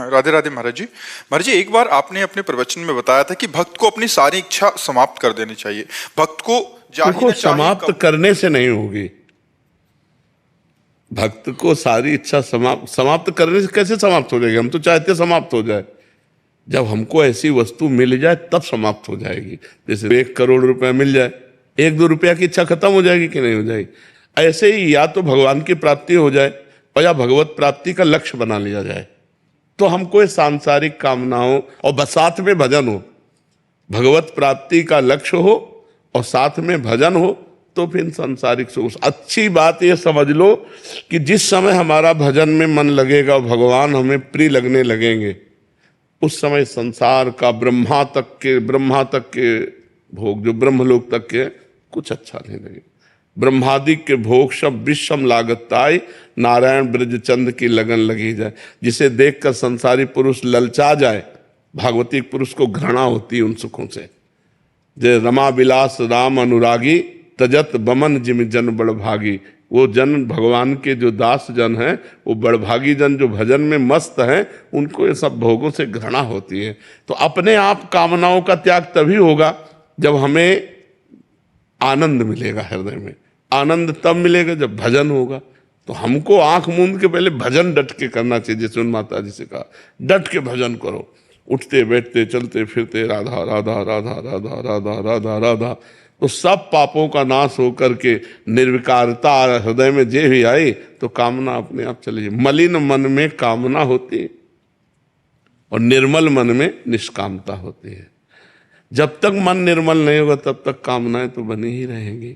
राधे राधे महाराज जी। महाराज जी, एक बार आपने अपने प्रवचन में बताया था कि भक्त को अपनी सारी इच्छा समाप्त कर देनी चाहिए। भक्त को देखो, समाप्त करने से नहीं होगी। भक्त को सारी इच्छा समाप्त करने से कैसे समाप्त हो जाएगी? हम तो चाहते समाप्त हो जाए। जब हमको ऐसी वस्तु मिल जाए तब समाप्त हो जाएगी। जैसे 1 करोड़ रुपया मिल जाए, 1-2 रुपया की इच्छा खत्म हो जाएगी कि नहीं हो जाएगी? ऐसे ही या तो भगवान की प्राप्ति हो जाए और या भगवत प्राप्ति का लक्ष्य बना लिया जाए, तो हमको सांसारिक कामनाओं और बस साथ में भजन हो, भगवत प्राप्ति का लक्ष्य हो और साथ में भजन हो, तो फिर सांसारिक सुख। अच्छी बात ये समझ लो कि जिस समय हमारा भजन में मन लगेगा, भगवान हमें प्रिय लगने लगेंगे, उस समय संसार का ब्रह्मा तक के भोग, जो ब्रह्मलोक तक के, कुछ अच्छा नहीं लगे। ब्रह्मादि के भोग सब विषम लागताई, नारायण ब्रज चंद की लगन लगी जाए। जिसे देखकर संसारी पुरुष ललचा जाए, भागवती पुरुष को घृणा होती है उन सुखों से। जय रमा विलास राम अनुरागी, तजत बमन जिम जन बड़भागी। वो जन भगवान के जो दास जन हैं, वो बड़भागी जन जो भजन में मस्त हैं, उनको ये सब भोगों से घृणा होती है। तो अपने आप कामनाओं का त्याग तभी होगा जब हमें आनंद मिलेगा। हृदय में आनंद तब मिलेगा जब भजन होगा। तो हमको आंख मूंद के पहले भजन डट के करना चाहिए। जैसे उन माता जी से कहा, डट के भजन करो, उठते बैठते चलते फिरते राधा राधा राधा राधा राधा राधा राधा। तो सब पापों का नाश होकर के निर्विकारता हृदय में जे भी आई, तो कामना अपने आप चली जाए। मलिन मन में कामना होती है और निर्मल मन में निष्कामता होती है। जब तक मन निर्मल नहीं होगा तब तक कामनाएं तो बनी ही रहेंगी।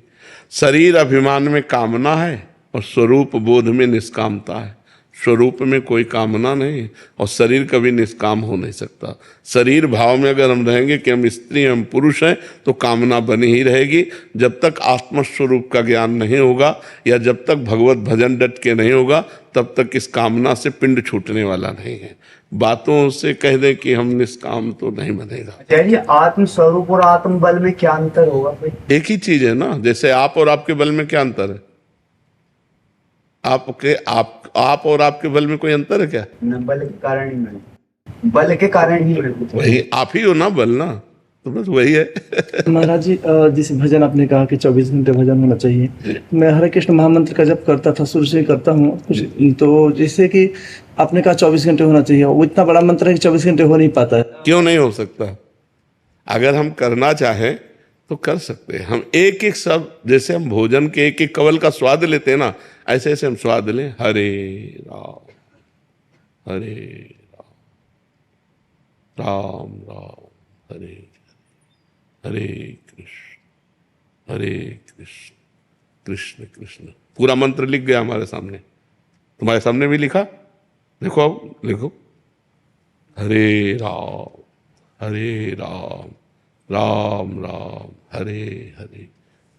शरीर अभिमान में कामना है और स्वरूप बोध में निष्कामता है। स्वरूप में कोई कामना नहीं और शरीर कभी निष्काम हो नहीं सकता। शरीर भाव में अगर हम रहेंगे कि हम स्त्री हम पुरुष हैं, तो कामना बनी ही रहेगी। जब तक आत्मस्वरूप का ज्ञान नहीं होगा या जब तक भगवत भजन डट के नहीं होगा, तब तक इस कामना से पिंड छूटने वाला नहीं है। बातों से कह दे कि हम निष्काम, तो नहीं बनेगा। आत्म स्वरूप और आत्म बल में क्या अंतर होगा भाई? एक ही चीज है ना। जैसे आप और आपके बल में क्या अंतर है? आप और आपके बल में कोई अंतर है क्या? न, बल के कारण ही मैं, बल के कारण ही मैं। वही आप ही हो ना, बल ना, तो बस वही है। महाराज जी, जिस भजन आपने कहा कि 24 घंटे भजन होना चाहिए, मैं हरे कृष्ण महामंत्र का जब करता था, शुरू से करता हूँ कुछ, तो जैसे कि आपने कहा 24 घंटे होना चाहिए, वो इतना बड़ा मंत्र है कि 24 घंटे हो नहीं पाता है। क्यों नहीं हो सकता? अगर हम करना चाहें तो कर सकते हैं। हम एक एक शब्द, जैसे हम भोजन के एक एक कवल का स्वाद लेते हैं ना, ऐसे ऐसे हम स्वाद लें। हरे राम हरे राम राम राम हरे हरे कृष्ण कृष्ण कृष्ण। पूरा मंत्र लिख गया हमारे सामने, तुम्हारे सामने भी लिखा, देखो अब लिखो। हरे राम राम राम हरे हरे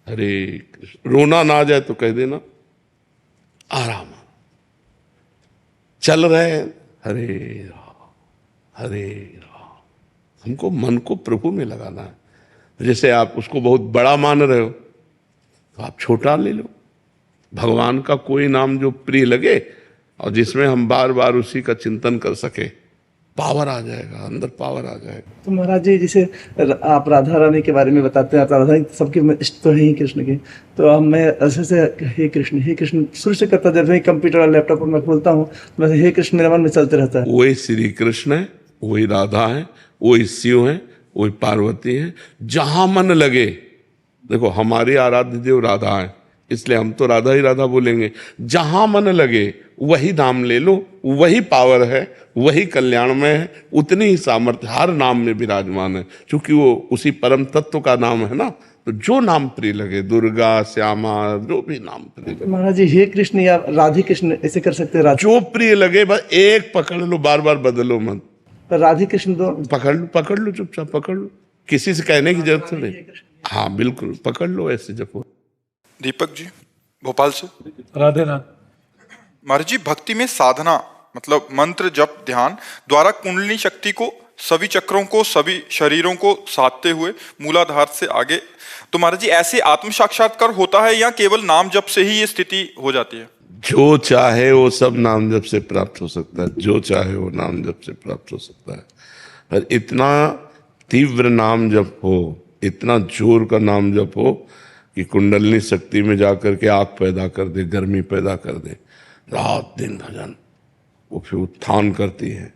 हरे कृष्ण। रोना ना आ जाए तो कह देना, आराम चल रहे हैं, हरे राम। हमको मन को प्रभु में लगाना है। जैसे आप उसको बहुत बड़ा मान रहे हो, तो आप छोटा ले लो। भगवान का कोई नाम जो प्रिय लगे और जिसमें हम बार बार उसी का चिंतन कर सके, पावर आ जाएगा, अंदर पावर आ जाएगा। तो महाराज जी, जैसे आप राधा रानी के बारे में बताते हैं, आप राधा सबके इष्ट तो है ही कृष्ण के, तो मैं ऐसे से हे कृष्ण शुरू से करता, जब मैं कंप्यूटर और लैपटॉप पर मैं खोलता हूँ, तो हे कृष्ण मेरे मन में चलते रहता है। वही श्री कृष्ण है, वही राधा है, वही शिव है, वही पार्वती है। जहां मन लगे, देखो हमारी आराध्य देव राधा है, इसलिए हम तो राधा ही राधा बोलेंगे। जहां मन लगे वही नाम ले लो, वही पावर है, वही कल्याणमय है, उतनी ही सामर्थ्य हर नाम में विराजमान है, क्योंकि वो उसी परम तत्व का नाम है ना। तो जो नाम प्रिय लगे, दुर्गा श्यामा, जो भी नाम प्रिय लगे। महाराज जी, हे कृष्ण या राधे कृष्ण ऐसे कर सकते हैं? जो प्रिय लगे बस एक पकड़ लो, बार बार बदलो मत। राधे कृष्ण दो पकड़ लो, चुपचाप पकड़ लो, किसी से कहने की जरूरत नहीं। हाँ बिल्कुल, पकड़ लो ऐसे जपो। दीपक जी भोपाल से। राधे राधे। महाराज जी, भक्ति में साधना मतलब मंत्र जप ध्यान द्वारा कुंडलिनी शक्ति को, सभी चक्रों को, सभी शरीरों को साधते हुए मूलाधार से आगे, तो महाराज जी ऐसे आत्म साक्षात्कार होता है या केवल नाम जप से ही ये स्थिति हो जाती है? जो चाहे वो सब नाम जप से प्राप्त हो सकता है, जो चाहे वो नाम जप से प्राप्त हो सकता है। पर इतना तीव्र नाम जप हो, इतना जोर का नाम जप हो कि कुंडलनी शक्ति में जाकर के आग पैदा कर दे, गर्मी पैदा कर दे। रात दिन भजन, वो फिर उत्थान करती है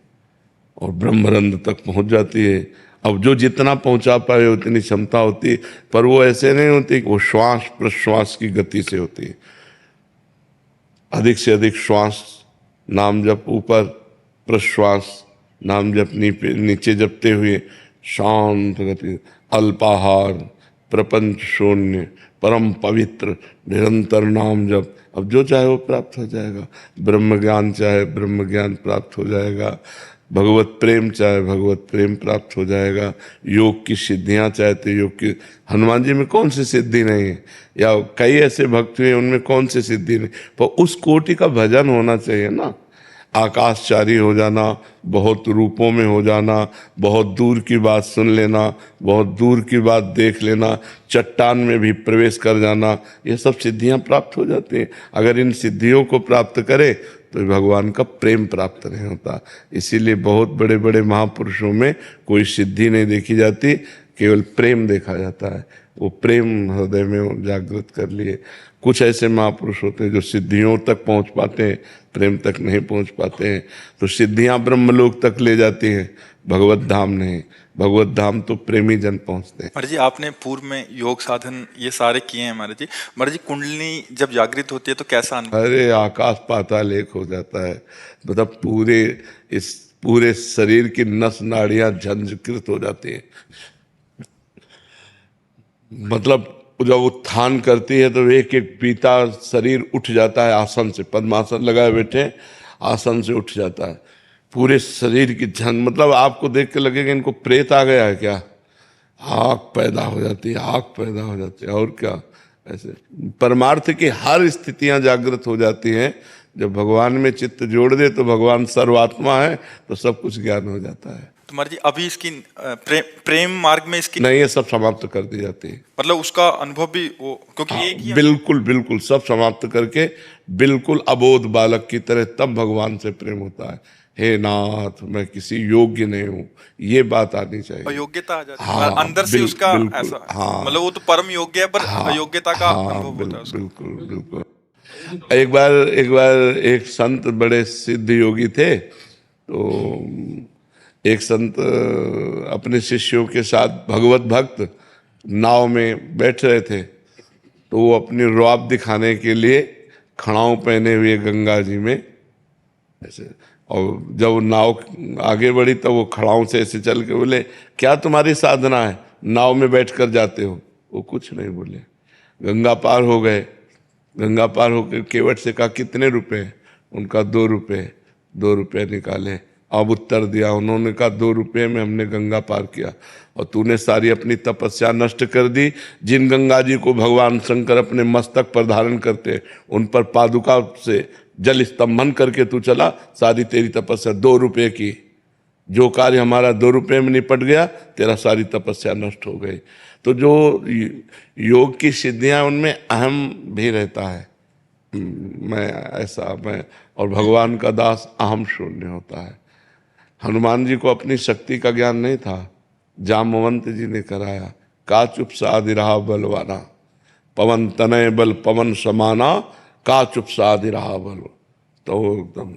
और ब्रह्मरंध्र तक पहुंच जाती है। अब जो जितना पहुंचा पाए उतनी क्षमता होती है, पर वो ऐसे नहीं होती, वो श्वास प्रश्वास की गति से होती है। अधिक से अधिक श्वास नाम जप ऊपर, प्रश्वास नाम जप नीचे जपते हुए शांत गति, अल्पाहार, प्रपंच शून्य, परम पवित्र निरंतर नाम जप। अब जो चाहे वो प्राप्त हो जाएगा। ब्रह्म ज्ञान चाहे ब्रह्म ज्ञान प्राप्त हो जाएगा, भगवत प्रेम चाहे भगवत प्रेम प्राप्त हो जाएगा, योग की सिद्धियां चाहे तो योग की। हनुमान जी में कौन सी सिद्धि नहीं है, या कई ऐसे भक्त हुए उनमें कौन सी सिद्धि नहीं, पर उस कोटि का भजन होना चाहिए ना। आकाशचारी हो जाना, बहुत रूपों में हो जाना, बहुत दूर की बात सुन लेना, बहुत दूर की बात देख लेना, चट्टान में भी प्रवेश कर जाना, ये सब सिद्धियां प्राप्त हो जाती हैं। अगर इन सिद्धियों को प्राप्त करे तो भगवान का प्रेम प्राप्त नहीं होता। इसीलिए बहुत बड़े बड़े महापुरुषों में कोई सिद्धि नहीं देखी जाती, केवल प्रेम देखा जाता है। वो प्रेम हृदय में जागृत कर लिए। कुछ ऐसे महापुरुष होते हैं जो सिद्धियों तक पहुंच पाते हैं, प्रेम तक नहीं पहुंच पाते हैं। तो सिद्धियां ब्रह्मलोक तक ले जाती हैं, भगवत धाम नहीं। भगवत धाम तो प्रेमी जन पहुंचते हैं। महाराज जी, आपने पूर्व में योग साधन ये सारे किए हैं महाराज जी। महाराज जी, कुंडली जब जागृत होती है तो कैसा अनुभव? अरे आकाश पाताल एक हो जाता है। मतलब पूरे शरीर की नस नाड़ियां झंझकृत हो जाती हैं। मतलब जब उत्थान करती है तो एक एक पीता शरीर उठ जाता है आसन से, पद्मासन लगाए बैठे आसन से उठ जाता है। पूरे शरीर की मतलब आपको देख के लगेगा इनको प्रेत आ गया है क्या। आग पैदा हो जाती है, आग पैदा हो जाती है। और क्या, ऐसे परमार्थ की हर स्थितियां जागृत हो जाती हैं। जब भगवान में चित्त जोड़ दे तो भगवान सर्वात्मा है, तो सब कुछ ज्ञान हो जाता है। तो महाराज जी, अभी इसकी प्रेम मार्ग में इसकी नहीं, ये सब समाप्त कर दी जाती है। मतलब उसका अनुभव भी वो, क्योंकि एक ही बिल्कुल बिल्कुल सब समाप्त करके बिल्कुल अबोध बालक की तरह तब भगवान से प्रेम होता है। हे नाथ, मैं किसी योग्य नहीं हूँ, ये बात आनी चाहिए। अयोग्यता आ जाती है। हाँ, अंदर से उसका बिल्कुल, ऐसा, हाँ, मतलब वो तो परम योग्य है, पर हाँ, अयोग्यता का हाँ, अनुभव होता है उसको। बिल्कुल बिल्कुल। एक बार एक संत बड़े सिद्ध योगी थे। तो एक संत अपने शिष्यों के साथ भगवत भक्त नाव में बैठ रहे थे। तो वो अपनी रुआब दिखाने के लिए खड़ाऊ पहने हुए गंगा जी में ऐसे, और जब नाव आगे बढ़ी तो वो खड़ाऊ से ऐसे चल के बोले, क्या तुम्हारी साधना है, नाव में बैठ कर जाते हो। वो कुछ नहीं बोले। गंगा पार हो गए। गंगा पार होकर केवट से कहा, कितने रुपए? उनका 2 रुपये। 2 रुपये निकाले। अब उत्तर दिया। उन्होंने कहा, 2 रुपये में हमने गंगा पार किया, और तूने सारी अपनी तपस्या नष्ट कर दी। जिन गंगा जी को भगवान शंकर अपने मस्तक पर धारण करते, उन पर पादुका से जल स्तंभन करके तू चला, सारी तेरी तपस्या 2 रुपये की। जो कार्य हमारा 2 रुपये में निपट गया, तेरा सारी तपस्या नष्ट हो गई। तो जो योग की सिद्धियां, उनमें अहम भी रहता है, मैं ऐसा, मैं और भगवान का दास अहम शून्य होता है। हनुमान जी को अपनी शक्ति का ज्ञान नहीं था, जामवंत जी ने कराया। का चुप साधि रहा बलवाना, पवन तनय बल पवन समाना, का चुप साधि रहा बल। तो एकदम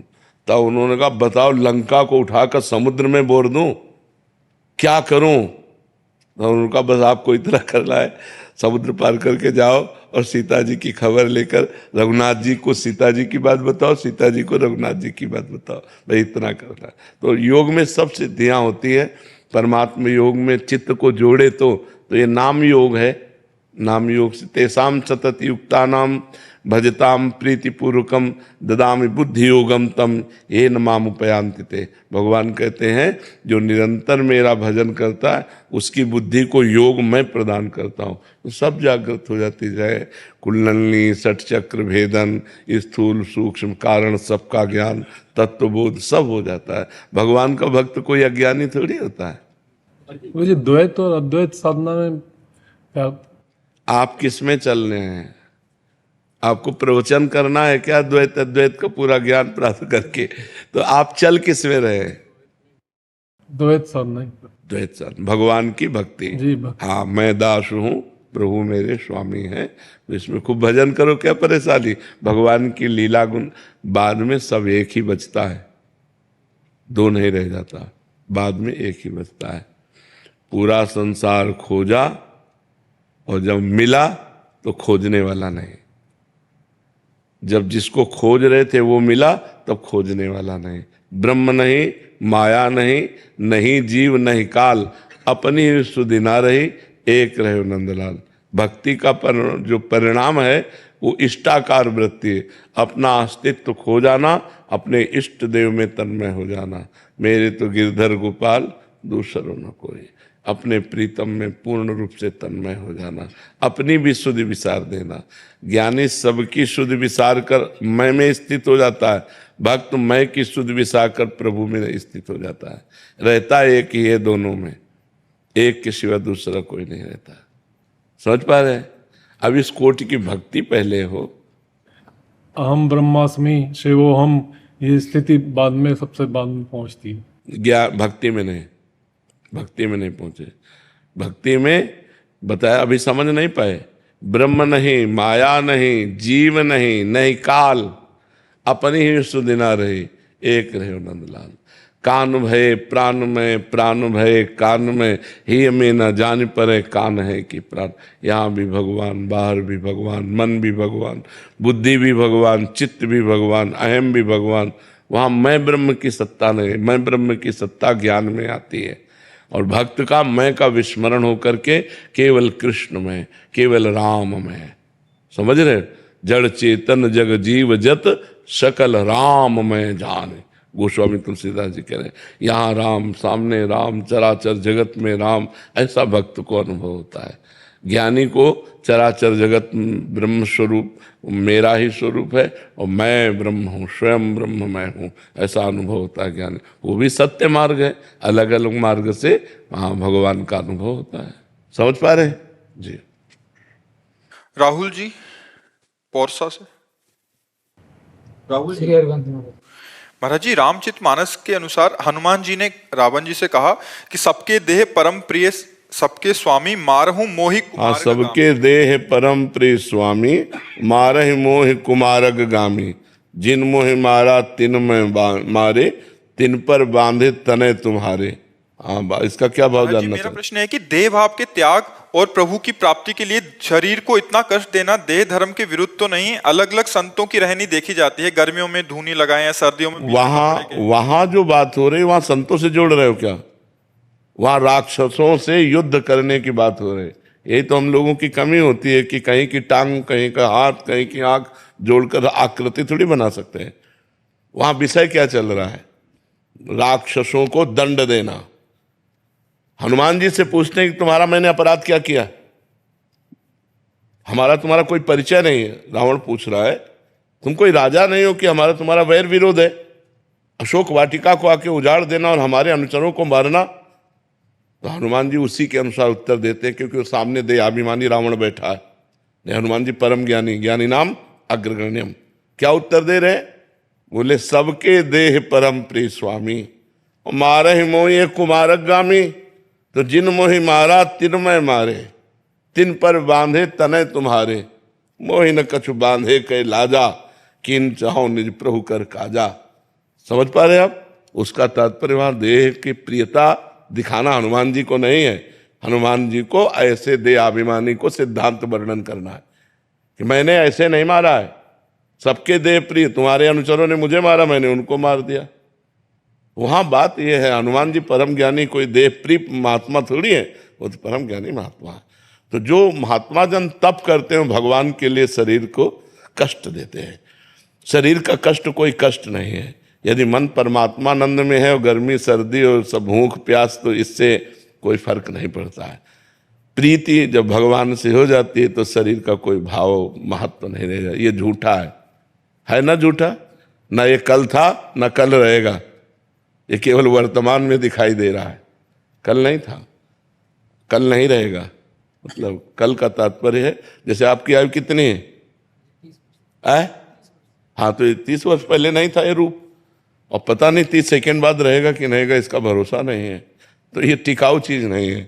तब उन्होंने कहा, बताओ लंका को उठाकर समुद्र में बोर दूं, क्या करूं? तो उनका बस आपको इतना करना है, समुद्र पार करके जाओ और सीता जी की खबर लेकर रघुनाथ जी को सीता जी की बात बताओ, सीता जी को रघुनाथ जी की बात बताओ। भाई इतना करना है। तो योग में सब सिद्धियां होती है। परमात्मा योग में चित्त को जोड़े तो ये नाम योग है। नाम योग से तेसाम सतत युक्ता नाम भजताम प्रीतिपूर्वकम ददामि बुद्धि योगम तम ये नमाम उपयांति ते। भगवान कहते हैं, जो निरंतर मेरा भजन करता है उसकी बुद्धि को योग मैं प्रदान करता हूँ, तो सब जागृत हो जाती जाए। कुंडलनी, षटचक्र भेदन, स्थूल सूक्ष्म कारण, सबका ज्ञान, तत्वबोध सब हो जाता है। भगवान का भक्त कोई अज्ञानी थोड़ी होता है। मुझे द्वैत और अद्वैत साधना में आप किस में चल रहे हैं? आपको प्रवचन करना है क्या द्वैत अद्वैत का पूरा ज्ञान प्राप्त करके? तो आप चल किस में रहे? द्वैत साधना ही। द्वैत साधना, भगवान की भक्ति। जी, भक्ति। हाँ, मैं दास हूँ, प्रभु मेरे स्वामी हैं, तो इसमें खूब भजन करो, क्या परेशानी। भगवान की लीला गुण, बाद में सब एक ही बचता है, दो नहीं रह जाता, बाद में एक ही बचता है। पूरा संसार खोजा और जब मिला तो खोजने वाला नहीं। जब जिसको खोज रहे थे वो मिला, तब खोजने वाला नहीं। ब्रह्म नहीं, माया नहीं, नहीं जीव नहीं काल, अपनी ही सुधि ना रही, एक रहे नंदलाल। भक्ति का जो परिणाम है वो इष्टाकार वृत्ति है। अपना अस्तित्व खो जाना, अपने इष्ट देव में तन्मय हो जाना। मेरे तो गिरधर गोपाल दूसरों न कोई, अपने प्रीतम में पूर्ण रूप से तन्मय हो जाना, अपनी भी सुधि विसार देना। ज्ञानी सबकी सुधि विसार कर मैं में स्थित हो जाता है, भक्त मैं की सुधि विसार कर प्रभु में स्थित हो जाता है। रहता एक ही है दोनों में, एक के सिवा दूसरा कोई नहीं रहता। समझ पा रहे हैं? अब इस कोटि की भक्ति पहले हो। अहम ब्रह्मास्मि शिवोहम, ये स्थिति बाद में, सबसे बाद में पहुंचती है। ज्ञान भक्ति में नहीं, भक्ति में नहीं पहुंचे। भक्ति में बताया, अभी समझ नहीं पाए। ब्रह्म नहीं, माया नहीं, जीव नहीं, नहीं काल, अपनी ही सुधि ना रही, एक रहे नंदलाल। कान भय प्राण में, प्राण भय कान में, ही में न जान परे कान है कि प्राण। यहाँ भी भगवान, बाहर भी भगवान, मन भी भगवान, बुद्धि भी भगवान, चित्त भी भगवान, अहम भी भगवान। वहाँ मैं ब्रह्म की सत्ता नहीं, मैं ब्रह्म की सत्ता ज्ञान में आती है। और भक्त का मैं का विस्मरण होकर के केवल कृष्ण में, केवल राम में। समझ रहे? जड़ चेतन जग जीव जत सकल राम में जाने। गोस्वामी तुलसीदास जी कह रहे हैं, यहाँ राम, सामने राम, चराचर जगत में राम। ऐसा भक्त को अनुभव होता है। ज्ञानी को चराचर जगत ब्रह्म स्वरूप मेरा ही स्वरूप है और मैं ब्रह्म हूँ, स्वयं ब्रह्म मैं हूँ, ऐसा अनुभव होता है ज्ञानी। वो भी सत्य मार्ग है, अलग अलग मार्ग से वहाँ भगवान का अनुभव होता है। समझ पा रहे हैं जी? राहुल जी पोरसा से। राहुल जी, महाराज जी, रामचरितमानस के अनुसार हनुमान जी ने रावण जी से कहा कि सबके देह परम प्रिय, सबके स्वामी, मारहु मोहि कुमारग गामी। सबके देह परम प्रिय स्वामी, मारहि मोहि कुमारग गामी। जिन मोहि मारा तिन में मारे, तिन पर बांधे तने तुम्हारे। हाँ, इसका क्या भाव महाराज जी, जानना मेरा चाहते? प्रश्न है कि देह भाव के त्याग और प्रभु की प्राप्ति के लिए शरीर को इतना कष्ट देना देह धर्म के विरुद्ध तो नहीं? अलग अलग संतों की रहनी देखी जाती है, गर्मियों में धूनी लगाए या सर्दियों में वहां जो बात हो रही है, वहां संतों से जोड़ रहे हो क्या? वहां राक्षसों से युद्ध करने की बात हो रही है। यही तो हम लोगों की कमी होती है कि कहीं की टांग, कहीं का हाथ, कहीं की आंख जोड़कर आकृति थोड़ी बना सकते हैं। वहां विषय क्या चल रहा है? राक्षसों को दंड देना। हनुमान जी से पूछते हैं कि तुम्हारा मैंने अपराध क्या किया? हमारा तुम्हारा कोई परिचय नहीं है। रावण पूछ रहा है, तुम कोई राजा नहीं हो कि हमारा तुम्हारा वैर विरोध है? अशोक वाटिका को आके उजाड़ देना और हमारे अनुचरों को मारना। तो हनुमान जी उसी के अनुसार उत्तर देते हैं, क्योंकि सामने देहाभिमानी रावण बैठा है। हनुमान जी परम ज्ञानी, ज्ञानी नाम अग्रगण्यम। क्या उत्तर दे रहे? बोले सबके देह परम प्रिय स्वामी, मारहि मोहि कुमारग गामी। तो जिन मोहि मारा तिन मैं मारे, तिन पर बांधे तने तुम्हारे। मोहि न कछु बांधे कै लाजा, किन चाहो निज प्रभु कर काजा। समझ पा रहे आप? उसका तात्पर्य वहां देह की प्रियता दिखाना हनुमान जी को नहीं है। हनुमान जी को ऐसे देहाभिमानी को सिद्धांत वर्णन करना है कि मैंने ऐसे नहीं मारा है। सबके देह प्रिय, तुम्हारे अनुचरों ने मुझे मारा, मैंने उनको मार दिया। वहां बात यह है, हनुमान जी परम ज्ञानी कोई देह प्रिय महात्मा थोड़ी है, वो तो परम ज्ञानी महात्मा है। तो जो महात्मा जन तप करते हैं भगवान के लिए शरीर को कष्ट देते हैं। शरीर का कष्ट कोई कष्ट नहीं है। यदि मन परमात्मानंद में है और गर्मी सर्दी और सब भूख प्यास, तो इससे कोई फर्क नहीं पड़ता है। प्रीति जब भगवान से हो जाती है तो शरीर का कोई भाव महत्व नहीं रहेगा। ये झूठा है ना? झूठा ना, ये कल था ना कल रहेगा। ये केवल वर्तमान में दिखाई दे रहा है, कल नहीं था, कल नहीं रहेगा। मतलब कल का तात्पर्य है, जैसे आपकी आयु कितनी है? है। हाँ, तो 30 वर्ष पहले नहीं था ये रूप, और पता नहीं 30 सेकंड बाद रहेगा कि नहीं रहेगा, इसका भरोसा नहीं है। तो ये टिकाऊ चीज नहीं है।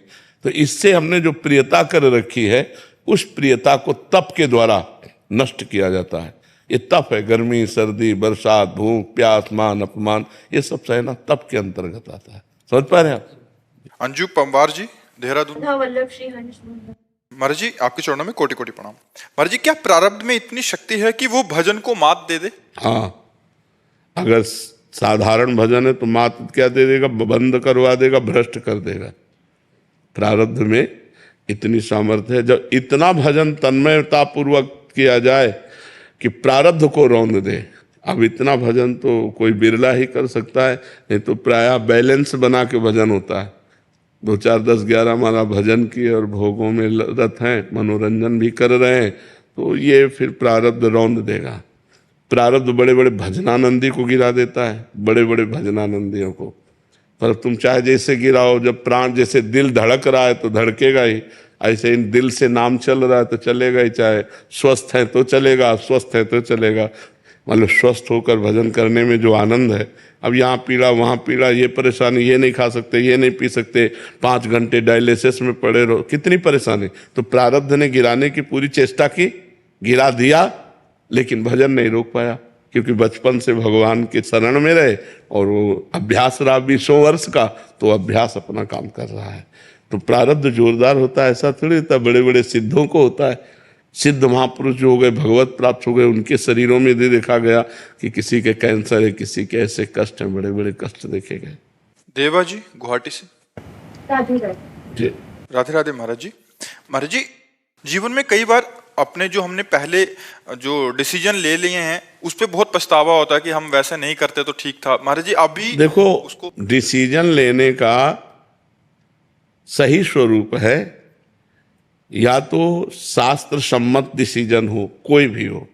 तो इससे हमने जो प्रियता कर रखी है, उस प्रियता को तप के द्वारा नष्ट किया जाता है। ये तप है, गर्मी, सर्दी, बरसात, भूख, प्यास, मान, अपमान, ये सब सहना तप के अंतर्गत आता है। समझ पा रहे हैं आप? अंजू पंवार जी, देहरादून। वल्लभ श्री हंस मोहन। महाराज जी, आपके चरणों में कोटि कोटि प्रणाम। महाराज जी, क्या प्रारब्ध में इतनी शक्ति है कि वो भजन को मात दे दे? हाँ, अगर साधारण भजन है तो मात क्या दे देगा? बंद करवा देगा, भ्रष्ट कर देगा। प्रारब्ध में इतनी सामर्थ्य है, जब इतना भजन तन्मयता पूर्वक किया जाए कि प्रारब्ध को रौंद दे। अब इतना भजन तो कोई बिरला ही कर सकता है, नहीं तो प्रायः बैलेंस बना के भजन होता है। 2, 4, 10, 11 माला भजन किए और भोगों में रत हैं, मनोरंजन भी कर रहे हैं, तो ये फिर प्रारब्ध रौंद देगा। प्रारब्ध बड़े बड़े भजनानंदी को गिरा देता है, बड़े बड़े भजनानंदियों को। पर तुम चाहे जैसे गिराओ, जब प्राण, जैसे दिल धड़क रहा है तो धड़केगा ही, ऐसे इन दिल से नाम चल रहा है तो चलेगा ही। चाहे स्वस्थ है तो चलेगा, अस्वस्थ है तो चलेगा। मतलब स्वस्थ होकर भजन करने में जो आनंद है, अब यहाँ पीड़ा, वहाँ पीड़ा, ये परेशानी, ये नहीं खा सकते, ये नहीं पी सकते, 5 घंटे डायलिसिस में पड़े रहो, कितनी परेशानी। तो प्रारब्ध ने गिराने की पूरी चेष्टा की, गिरा दिया, लेकिन भजन नहीं रोक पाया, क्योंकि बचपन से भगवान के शरण में रहे और वो अभ्यास रहा 20 वर्ष का, तो अभ्यास अपना काम कर रहा है। तो प्रारब्ध जोरदार होता है, ऐसा थोड़ी होता। बड़े बड़े सिद्धों को होता है। सिद्ध महापुरुष जो हो गए, भगवत प्राप्त हो गए, उनके शरीरों में भी देखा गया कि किसी के कैंसर है, किसी के ऐसे कष्ट हैं, बड़े बड़े कष्ट देखे गए। देवा जी, गुवाहाटी से। राधे राधे। जी, राधे राधे महाराज जी। महाराज जी, जीवन में कई बार अपने जो हमने पहले जो डिसीजन ले लिए हैं उस पर बहुत पछतावा होता है कि हम वैसे नहीं करते तो ठीक था। महाराज जी, अभी देखो, उसको डिसीजन लेने का सही स्वरूप है या तो शास्त्र सम्मत डिसीजन हो, कोई भी हो,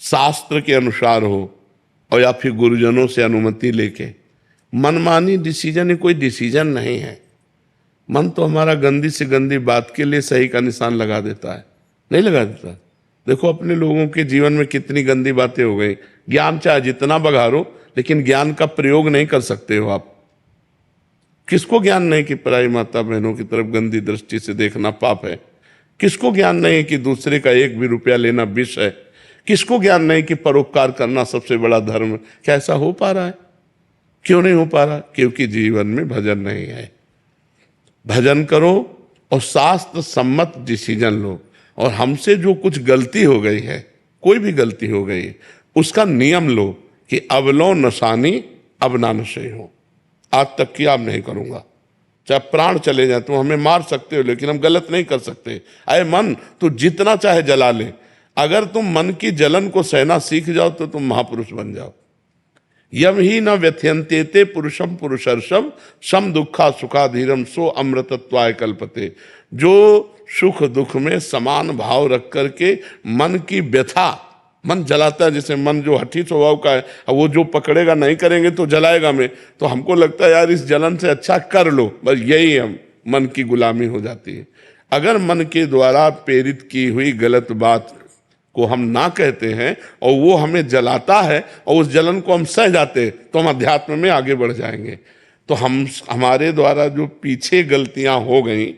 शास्त्र के अनुसार हो, और या फिर गुरुजनों से अनुमति लेके। मनमानी डिसीजन ही कोई डिसीजन नहीं है। मन तो हमारा गंदी से गंदी बात के लिए सही का निशान लगा देता है, नहीं लगा देता। देखो अपने लोगों के जीवन में कितनी गंदी बातें हो गई। ज्ञान चाहे जितना बघारो, लेकिन ज्ञान का प्रयोग नहीं कर सकते हो आप। किसको ज्ञान नहीं कि पराई माता बहनों की तरफ गंदी दृष्टि से देखना पाप है? किसको ज्ञान नहीं कि दूसरे का 1 भी रुपया लेना विष है? किसको ज्ञान नहीं कि परोपकार करना सबसे बड़ा धर्म है? क्या ऐसा हो पा रहा है? क्यों नहीं हो पा रहा? क्योंकि जीवन में भजन नहीं है। भजन करो और शास्त्र सम्मत डिसीजन लो, और हमसे जो कुछ गलती हो गई है, कोई भी गलती हो गई है, उसका नियम लो कि अब लो नशानी, अब ना नशे हो। आज तक की अब नहीं करूंगा, चाहे प्राण चले जाए, तुम हमें मार सकते हो लेकिन हम गलत नहीं कर सकते। अरे मन, तू जितना चाहे जला ले, अगर तुम मन की जलन को सहना सीख जाओ तो तुम महापुरुष बन जाओ। यम ही न व्यथयन्ते पुरुषम पुरुषर्षम सम दुखा सुखाधीरम सो अमृतत्वाय कल्पते। जो सुख दुख में समान भाव रख करके मन की व्यथा, मन जलाता है, जैसे मन जो हठी स्वभाव का है, वो जो पकड़ेगा नहीं करेंगे तो जलाएगा में, तो हमको लगता है यार इस जलन से अच्छा कर लो, बस यही हम मन की गुलामी हो जाती है। अगर मन के द्वारा प्रेरित की हुई गलत बात को हम ना कहते हैं और वो हमें जलाता है और उस जलन को हम सह जाते हैं, तो हम अध्यात्म में आगे बढ़ जाएंगे। तो हमारे द्वारा जो पीछे गलतियां हो गई,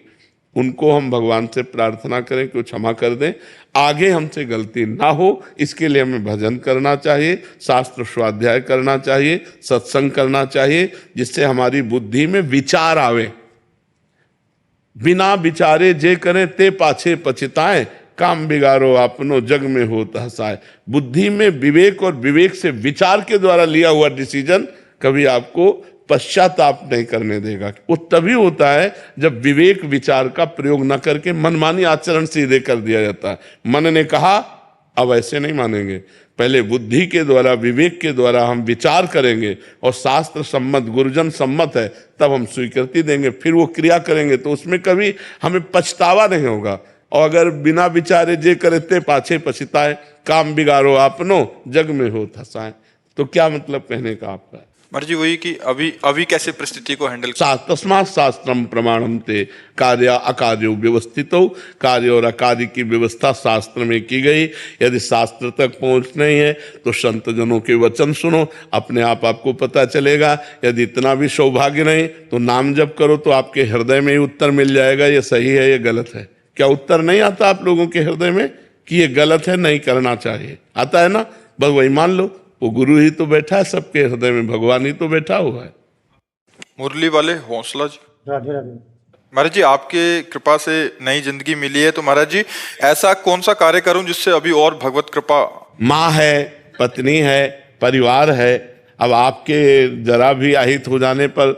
उनको हम भगवान से प्रार्थना करें कि वो क्षमा कर दें, आगे हमसे गलती ना हो। इसके लिए हमें भजन करना चाहिए, शास्त्र स्वाध्याय करना चाहिए, सत्संग करना चाहिए, जिससे हमारी बुद्धि में विचार आवे। बिना विचारे जे करें ते पाछे पछताएं, काम बिगाड़ो अपनो जग में होता हसाए। बुद्धि में विवेक और विवेक से विचार के द्वारा लिया हुआ डिसीजन कभी आपको पश्चाताप नहीं करने देगा। वो तभी होता है जब विवेक विचार का प्रयोग न करके मनमानी आचरण सीधे कर दिया जाता है। मन ने कहा, अब ऐसे नहीं मानेंगे, पहले बुद्धि के द्वारा, विवेक के द्वारा हम विचार करेंगे और शास्त्र सम्मत, गुरुजन सम्मत है, तब हम स्वीकृति देंगे, फिर वो क्रिया करेंगे, तो उसमें कभी हमें पछतावा नहीं होगा। और अगर बिना विचारे जे करे ते पाछे पछताए, काम बिगाड़ो आपनो जग में हो हसाए, तो क्या मतलब कहने का आपका? महाराज जी वही कि अभी अभी कैसे परिस्थिति को हैंडल तस्मात् शास्त्रम प्रमाणम ते कार्य अकार्यो व्यवस्थितो, कार्य और अकार्य की व्यवस्था शास्त्र में की गई। यदि शास्त्र तक पहुंच नहीं है तो संत जनों के वचन सुनो, अपने आप आपको पता चलेगा। यदि इतना भी सौभाग्य नहीं तो नाम जप करो तो आपके हृदय में ही उत्तर मिल जाएगा, ये सही है ये गलत है। क्या उत्तर नहीं आता आप लोगों के हृदय में कि ये गलत है, नहीं करना चाहिए? आता है ना? बस वही मान लो, वो गुरु ही तो बैठा है सबके हृदय में, भगवान ही तो बैठा हुआ है। मुरली वाले हौसला जी। राधे राधे। महाराज जी आपके कृपा से नई जिंदगी मिली है, तो महाराज जी ऐसा कौन सा कार्य करूं जिससे अभी और भगवत कृपा। माँ है, पत्नी है, परिवार है। अब आपके जरा भी आहित हो जाने पर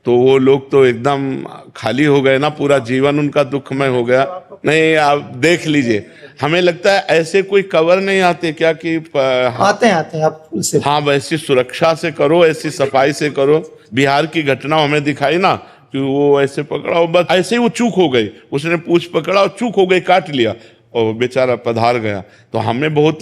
तो वो लोग तो एकदम खाली हो गए ना, पूरा जीवन उनका दुखमय हो गया। नहीं, आप देख लीजिए, हमें लगता है ऐसे कोई कवर नहीं आते क्या कि आते हैं आप से। हाँ, वैसी सुरक्षा से करो, ऐसी सफाई से करो। बिहार की घटना हमें दिखाई ना कि वो ऐसे पकड़ा, बस ऐसे ही वो चूक हो गई, उसने पूछ पकड़ा और चूक हो गई, काट लिया और बेचारा पधार गया। तो हमें बहुत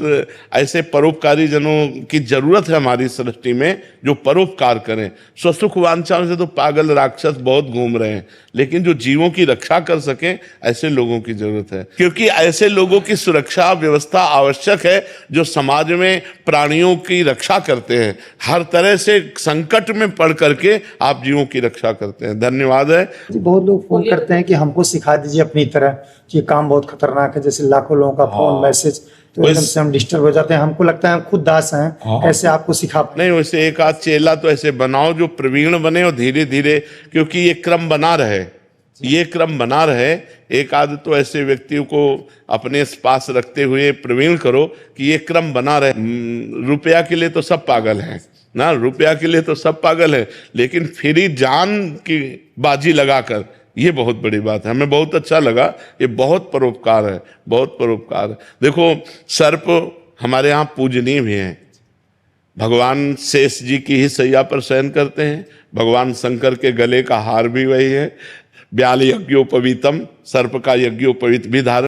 ऐसे परोपकारी जनों की जरूरत है हमारी सृष्टि में, जो परोपकार करें। स्वसुख वांछा से तो पागल राक्षस बहुत घूम रहे हैं, लेकिन जो जीवों की रक्षा कर सकें ऐसे लोगों की जरूरत है, क्योंकि ऐसे लोगों की सुरक्षा व्यवस्था आवश्यक है जो समाज में प्राणियों की रक्षा करते हैं। हर तरह से संकट में पड़ करके आप जीवों की रक्षा करते हैं। धन्यवाद है। बहुत लोग फोन करते हैं कि हमको सिखा दीजिए अपनी तरह, कि काम बहुत खतरनाक है, जैसे लाखों लोगों का फोन मैसेज, तो एकदम से हम डिस्टर्ब हो जाते हैं। हमको लगता है हम खुद दास हैं, ऐसे आपको सिखा नहीं, वैसे एक आध चेला तो ऐसे बनाओ जो प्रवीण बने और धीरे धीरे, क्योंकि ये क्रम बना रहे, ये क्रम बना रहे। एक आध तो ऐसे व्यक्तियों को अपने पास रखते हुए प्रवीण करो कि ये क्रम बना रहे। रुपया के लिए तो सब पागल हैं ना, रुपया के लिए तो सब पागल है, लेकिन फिर जान की बाजी लगाकर, ये बहुत बड़ी बात है। हमें बहुत अच्छा लगा, ये बहुत परोपकार है, बहुत परोपकार है। देखो, सर्प हमारे यहाँ पूजनीय भी हैं। भगवान शेष जी की ही सैया पर शयन करते हैं। भगवान शंकर के गले का हार भी वही है। ब्याल यज्ञोपवीतम, सर्प का यज्ञोपवीत भी धारण